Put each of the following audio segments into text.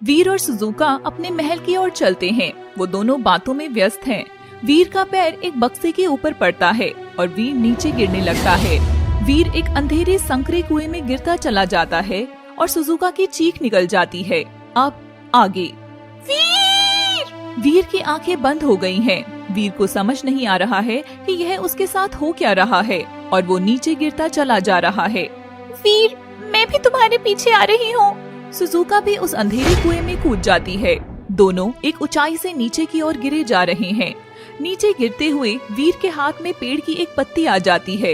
वीर और सुजुका अपने महल की ओर चलते हैं। वो दोनों बातों में व्यस्त हैं। वीर का पैर एक बक्से के ऊपर पड़ता है और वीर नीचे गिरने लगता है। वीर एक अंधेरे संकरे कुएं में गिरता चला जाता है और सुजुका की चीख निकल जाती है। अब आगे वीर की आंखें बंद हो गई हैं। वीर को समझ नहीं आ रहा है कि यह उसके साथ हो क्या रहा है और वो नीचे गिरता चला जा रहा है। वीर, मैं भी तुम्हारे पीछे आ रही हूँ। सुजुका भी उस अंधेरे कुएं में कूद जाती है। दोनों एक ऊंचाई से नीचे की ओर गिरे जा रहे हैं। नीचे गिरते हुए वीर के हाथ में पेड़ की एक पत्ती आ जाती है।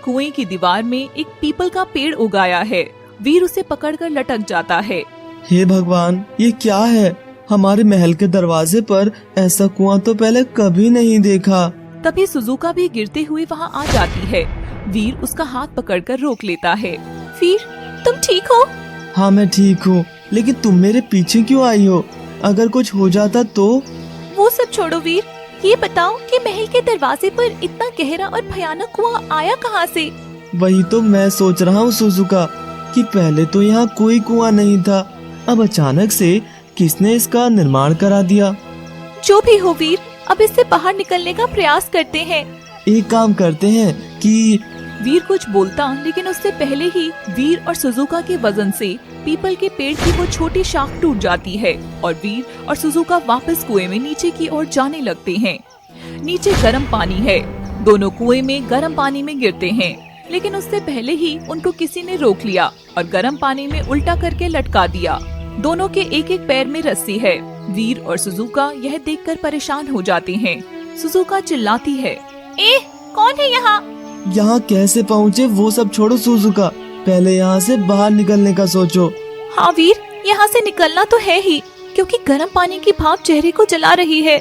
कुएं की दीवार में एक पीपल का पेड़ उगाया है। वीर उसे पकड़कर लटक जाता है। हे भगवान, ये क्या है? हमारे महल के दरवाजे पर ऐसा कुआं तो पहले कभी नहीं देखा। तभी सुजुका भी गिरते हुए वहाँ आ जाती है। वीर उसका हाथ पकड़कर रोक लेता है। वीर, तुम ठीक हो? हाँ, मैं ठीक हूँ, लेकिन तुम मेरे पीछे क्यों आई हो? अगर कुछ हो जाता तो? वो सब छोड़ो वीर, ये बताओ कि महल के दरवाजे पर इतना गहरा और भयानक कुआं आया कहाँ से? वही तो मैं सोच रहा हूँ सुजुका, कि पहले तो यहाँ कोई कुआं नहीं था, अब अचानक से किसने इसका निर्माण करा दिया? जो भी हो वीर, अब इससे बाहर निकलने का प्रयास करते हैं। एक काम करते हैं कि वीर कुछ बोलता, लेकिन उससे पहले ही वीर और सुजुका के वजन से पीपल के पेड़ की वो छोटी शाख टूट जाती है और वीर और सुजुका वापस कुएं में नीचे की ओर जाने लगते हैं। नीचे गर्म पानी है। दोनों कुएं में गर्म पानी में गिरते हैं, लेकिन उससे पहले ही उनको किसी ने रोक लिया और गर्म पानी में उल्टा करके लटका दिया। दोनों के एक एक पैर में रस्सी है। वीर और सुजुका यह देखकर परेशान हो जाते हैं। सुजुका चिल्लाती है, ए, कौन है यहाँ? यहाँ कैसे पहुँचे वो सब छोड़ो सुजुका, पहले यहाँ से बाहर निकलने का सोचो। हाँ वीर, यहाँ से निकलना तो है ही, क्योंकि गर्म पानी की भाप चेहरे को जला रही है।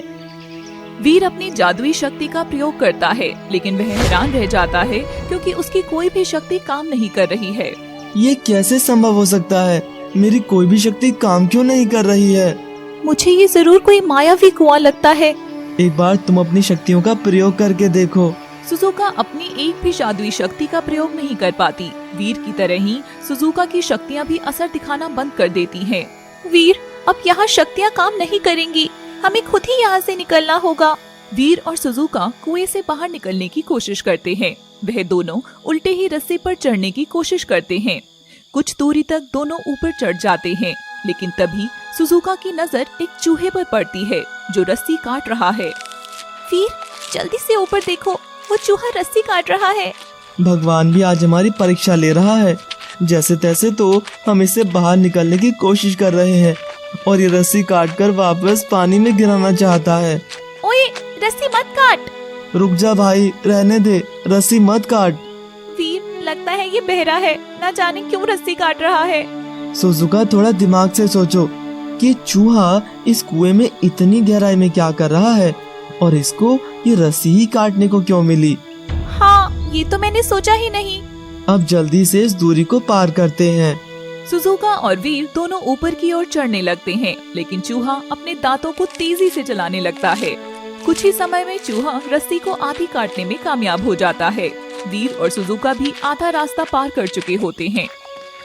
वीर अपनी जादुई शक्ति का प्रयोग करता है, लेकिन वह हैरान रह जाता है क्योंकि उसकी कोई भी शक्ति काम नहीं कर रही है। ये कैसे संभव हो सकता है? मेरी कोई भी शक्ति काम क्यों नहीं कर रही है? मुझे ये जरूर कोई मायावी कुआं लगता है। एक बार तुम अपनी शक्तियों का प्रयोग करके देखो। सुजुका अपनी एक भी जादुई शक्ति का प्रयोग नहीं कर पाती। वीर की तरह ही सुजुका की शक्तियाँ भी असर दिखाना बंद कर देती हैं। वीर, अब यहाँ शक्तियाँ काम नहीं करेंगी, हमें खुद ही यहाँ से निकलना होगा। वीर और सुजुका कुएं से बाहर निकलने की कोशिश करते हैं। वह दोनों उल्टे ही रस्सी पर चढ़ने की कोशिश करते हैं। कुछ दूरी तक दोनों ऊपर चढ़ जाते हैं, लेकिन तभी सुजुका की नजर एक चूहे पर पड़ती है जो रस्सी काट रहा है। वीर, जल्दी से ऊपर देखो, वो चूहा रस्सी काट रहा है। भगवान भी आज हमारी परीक्षा ले रहा है। जैसे तैसे तो हम इससे बाहर निकलने की कोशिश कर रहे हैं और ये रस्सी काटकर वापस पानी में गिराना चाहता है। ओए, रस्सी मत काट। रुक जा भाई, रहने दे, रस्सी मत काट। वीर, लगता है ये बहरा है, न जाने क्यों रस्सी काट रहा है। सुजुका, थोड़ा दिमाग से सोचो कि चूहा इस कुएं में इतनी गहराई में क्या कर रहा है और इसको ये रस्सी ही काटने को क्यों मिली? हाँ, ये तो मैंने सोचा ही नहीं। अब जल्दी से इस दूरी को पार करते हैं। सुजुका और वीर दोनों ऊपर की ओर चढ़ने लगते हैं, लेकिन चूहा अपने दांतों को तेजी से चलाने लगता है। कुछ ही समय में चूहा रस्सी को आधी काटने में कामयाब हो जाता है। वीर और सुजुका भी आधा रास्ता पार कर चुके होते हैं।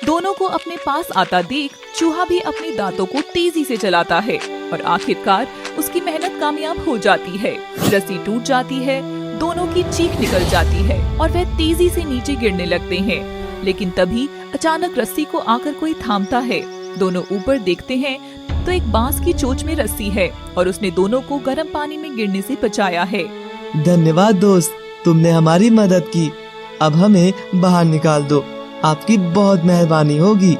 दोनों को अपने पास आता देख चूहा भी अपने दांतों को तेजी से चलाता है और आखिरकार उसकी मेहनत कामयाब हो जाती है। रस्सी टूट जाती है, दोनों की चीख निकल जाती है और वह तेजी से नीचे गिरने लगते हैं। लेकिन तभी अचानक रस्सी को आकर कोई थामता है। दोनों ऊपर देखते हैं तो एक बांस की चोंच में रस्सी है और उसने दोनों को गर्म पानी में गिरने से बचाया है। धन्यवाद दोस्त, तुमने हमारी मदद की। अब हमें बाहर निकाल दो, आपकी बहुत मेहरबानी होगी।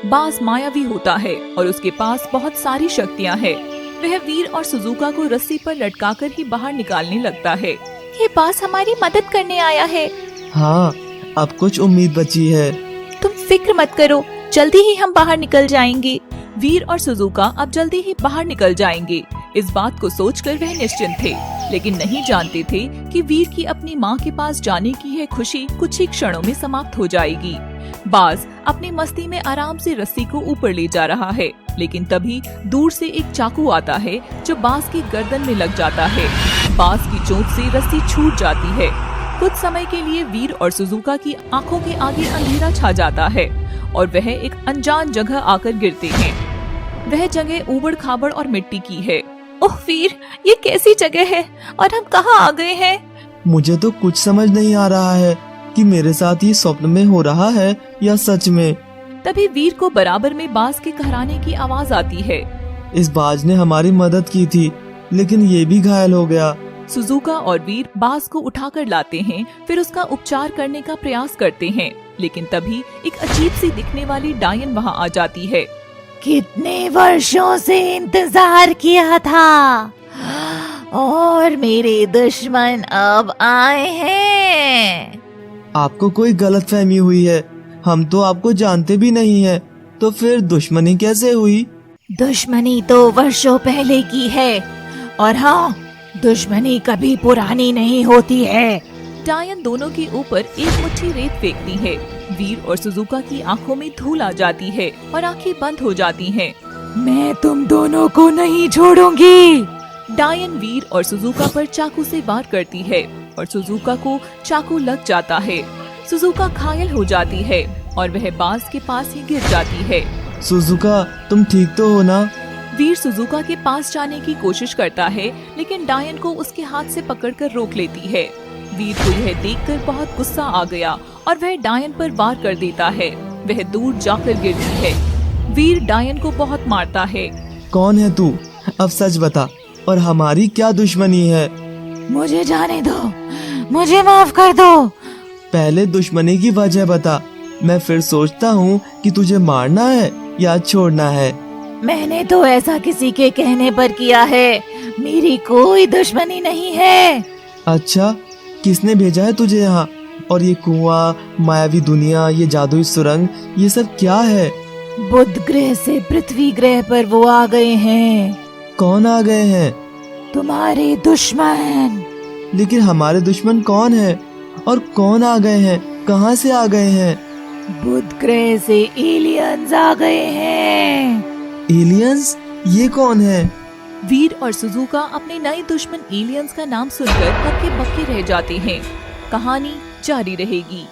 बांस मायावी होता है और उसके पास बहुत सारी शक्तियाँ हैं। वह वीर और सुजुका को रस्सी पर लटकाकर ही बाहर निकालने लगता है। ये बांस हमारी मदद करने आया है। हाँ, अब कुछ उम्मीद बची है। तुम फिक्र मत करो, जल्दी ही हम बाहर निकल जाएंगे। वीर और सुजुका अब जल्दी ही बाहर निकल जाएंगे। इस बात को सोचकर वह निश्चिंत थे, लेकिन नहीं जानते थे कि वीर की अपनी माँ के पास जाने की यह खुशी कुछ ही क्षणों में समाप्त हो जाएगी। बाज अपनी मस्ती में आराम से रस्सी को ऊपर ले जा रहा है, लेकिन तभी दूर से एक चाकू आता है जो बाज की गर्दन में लग जाता है। बाज की चोट से रस्सी छूट जाती है। कुछ समय के लिए वीर और सुजुका की आंखों के आगे अंधेरा छा जाता है और वह एक अनजान जगह आकर गिरते हैं। वह जगह ऊबड़ खाबड़ और मिट्टी की है। ओह वीर, ये कैसी जगह है और हम कहाँ आ गए हैं? मुझे तो कुछ समझ नहीं आ रहा है कि मेरे साथ ये स्वप्न में हो रहा है या सच में। तभी वीर को बराबर में बाज के कहराने की आवाज आती है। इस बाज ने हमारी मदद की थी, लेकिन ये भी घायल हो गया। सुजुका और वीर बाज को उठाकर लाते हैं, फिर उसका उपचार करने का प्रयास करते हैं, लेकिन तभी एक अजीब सी दिखने वाली डायन वहाँ आ जाती है। कितने वर्षों से इंतजार किया था और मेरे दुश्मन अब आए हैं। आपको कोई गलतफहमी हुई है, हम तो आपको जानते भी नहीं है, तो फिर दुश्मनी कैसे हुई? दुश्मनी तो वर्षों पहले की है, और हाँ, दुश्मनी कभी पुरानी नहीं होती है। डायन दोनों के ऊपर एक मुट्ठी रेत फेंकती है। वीर और सुजुका की आंखों में धूल आ जाती है और आंखें बंद हो जाती हैं। मैं तुम दोनों को नहीं छोड़ूंगी। डायन वीर और सुजुका पर चाकू से वार करती है और सुजुका को चाकू लग जाता है। सुजुका घायल हो जाती है और वह बाज के पास ही गिर जाती है। सुजुका, तुम ठीक तो हो ना? वीर सुजुका के पास जाने की कोशिश करता है, लेकिन डायन को उसके हाथ से पकड़कर रोक लेती है। वीर को यह देखकर बहुत गुस्सा आ गया और वह डायन पर वार कर देता है। वह दूर जाकर गिरती है। वीर डायन को बहुत मारता है। कौन है तू? अब सच बता, और हमारी क्या दुश्मनी है? मुझे जाने दो, मुझे माफ कर दो। पहले दुश्मनी की वजह बता, मैं फिर सोचता हूँ कि तुझे मारना है या छोड़ना है। मैंने तो ऐसा किसी के कहने पर किया है, मेरी कोई दुश्मनी नहीं है। अच्छा, किसने भेजा है तुझे यहाँ? और ये कुआं, मायावी दुनिया, ये जादुई सुरंग, ये सब क्या है? बुध ग्रह से पृथ्वी ग्रह पर वो आ गए हैं। कौन आ गए हैं? तुम्हारे दुश्मन। लेकिन हमारे दुश्मन कौन है और कौन आ गए हैं? कहाँ से आ गए हैं? बुध ग्रह से एलियंस आ गए हैं। एलियंस? ये कौन है? वीर और सुजुका अपने नए दुश्मन एलियंस का नाम सुनकर हक्के बक्के रह जाते हैं। कहानी जारी रहेगी।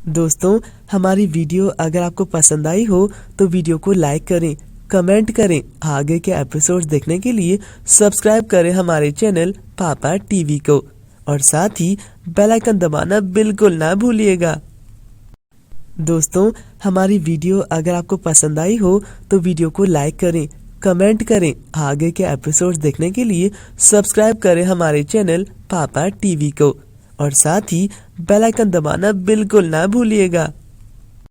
दोस्तों, हमारी वीडियो अगर आपको पसंद आई हो तो वीडियो को लाइक करें, कमेंट करें। आगे के एपिसोड्स देखने के लिए सब्सक्राइब करें हमारे चैनल पापा टीवी को, और साथ ही बेल आइकन दबाना बिल्कुल ना भूलिएगा। दोस्तों, हमारी वीडियो अगर आपको पसंद आई हो तो वीडियो को लाइक करें, कमेंट करें। आगे के एपिसोड्स देखने के लिए सब्सक्राइब करें हमारे चैनल पापा टीवी को, और साथ ही बेल आइकन दबाना बिल्कुल ना भूलिएगा।